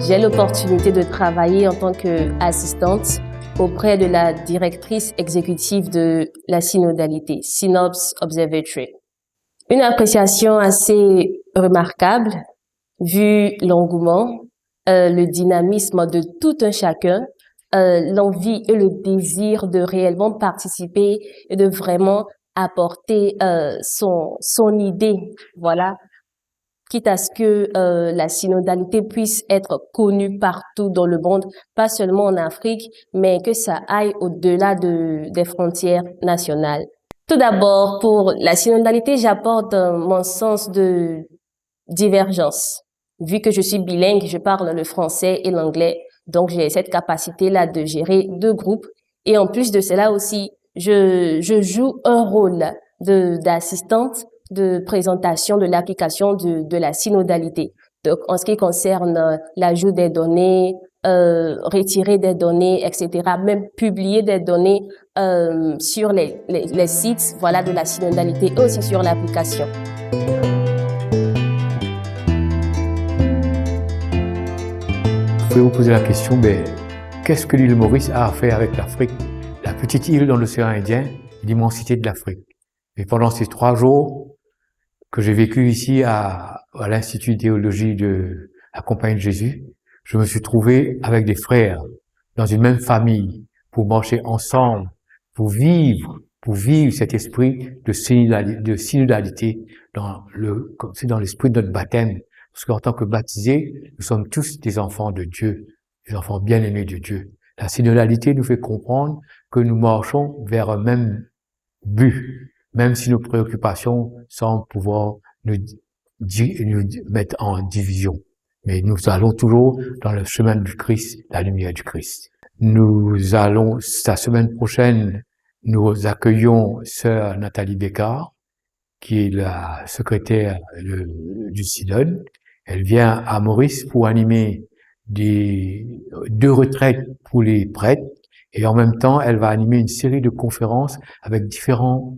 j'ai l'opportunité de travailler en tant qu'assistante auprès de la directrice exécutive de la synodalité, Synops Observatory. Une appréciation assez remarquable, vu l'engouement, le dynamisme de tout un chacun, l'envie et le désir de réellement participer et de vraiment apporter son idée, voilà, quitte à ce que la synodalité puisse être connue partout dans le monde, pas seulement en Afrique, mais que ça aille au-delà des frontières nationales. Tout d'abord, pour la synodalité, j'apporte mon sens de divergence. Vu que je suis bilingue, je parle le français et l'anglais, donc j'ai cette capacité-là de gérer deux groupes. Et en plus de cela aussi, je joue un rôle d'assistante de présentation de l'application de la synodalité. Donc, en ce qui concerne l'ajout des données, retirer des données, etc., même publier des données sur les sites, voilà, de la synodalité et aussi sur l'application. Vous pouvez vous poser la question, mais qu'est-ce que l'île Maurice a à faire avec l'Afrique, la petite île dans l'océan Indien, l'immensité de l'Afrique? Et pendant ces 3 jours que j'ai vécu ici à l'Institut de théologie de la Compagnie de Jésus, je me suis trouvé avec des frères dans une même famille pour marcher ensemble, pour vivre cet esprit de synodalité comme c'est dans l'esprit de notre baptême. Parce qu'en tant que baptisés, nous sommes tous des enfants de Dieu, des enfants bien-aimés de Dieu. La synodalité nous fait comprendre que nous marchons vers un même but, même si nos préoccupations semblent pouvoir nous mettre en division. Mais nous allons toujours dans le chemin du Christ, la lumière du Christ. La semaine prochaine, nous accueillons sœur Nathalie Bécard, qui est la secrétaire du synode. Elle vient à Maurice pour animer 2 retraites pour les prêtres et en même temps, elle va animer une série de conférences avec différents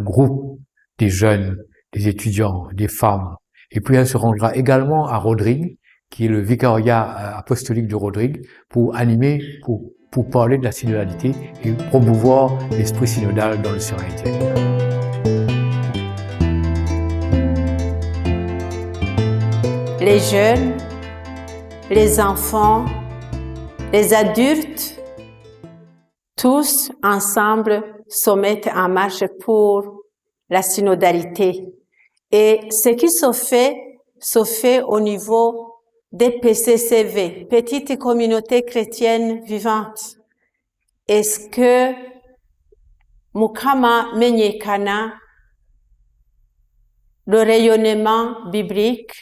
groupes, des jeunes, des étudiants, des femmes. Et puis elle se rendra également à Rodrigue, qui est le vicariat apostolique de Rodrigue, pour animer, pour parler de la synodalité et promouvoir l'esprit synodal dans l'océan Indien. Les jeunes, les enfants, les adultes, tous ensemble se mettent en marche pour la synodalité. Et ce qui se fait au niveau des PCCV, Petites Communautés Chrétiennes Vivantes. Est-ce que Mukama Menyekana, le rayonnement biblique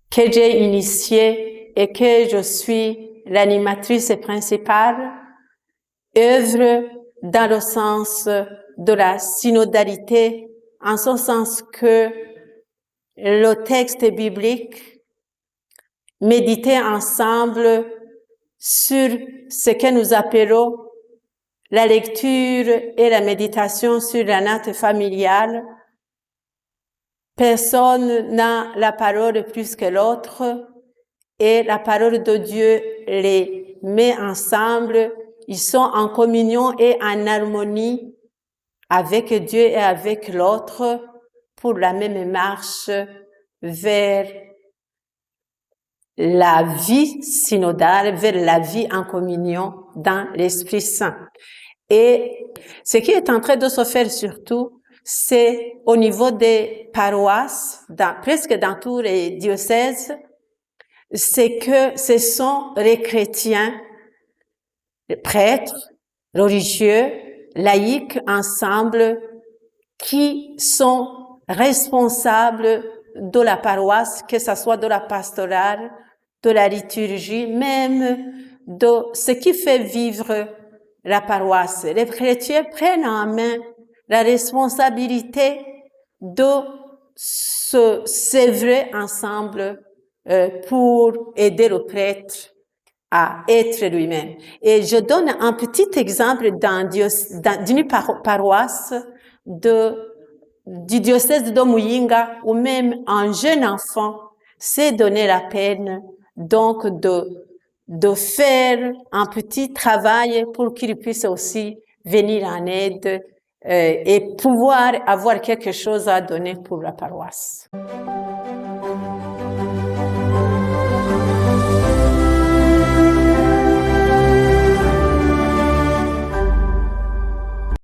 que j'ai initié et que je suis l'animatrice principale, œuvre dans le sens de la synodalité, en ce sens que le texte biblique, méditer ensemble sur ce que nous appelons la lecture et la méditation sur la natte familiale. Personne n'a la parole plus que l'autre et la parole de Dieu les met ensemble. Ils sont en communion et en harmonie avec Dieu et avec l'autre pour la même marche vers la vie synodale, vers la vie en communion dans l'Esprit Saint. Et ce qui est en train de se faire surtout, c'est au niveau des paroisses, presque dans tous les diocèses, c'est que ce sont les chrétiens, les prêtres, religieux, laïcs ensemble, qui sont responsables de la paroisse, que ce soit de la pastorale, de la liturgie, même de ce qui fait vivre la paroisse. Les chrétiens prennent en main la responsabilité de se sévrer ensemble pour aider le prêtre à être lui-même. Et je donne un petit exemple d'une paroisse du diocèse de Muyinga, où même un jeune enfant s'est donné la peine donc de faire un petit travail pour qu'ils puissent aussi venir en aide et pouvoir avoir quelque chose à donner pour la paroisse.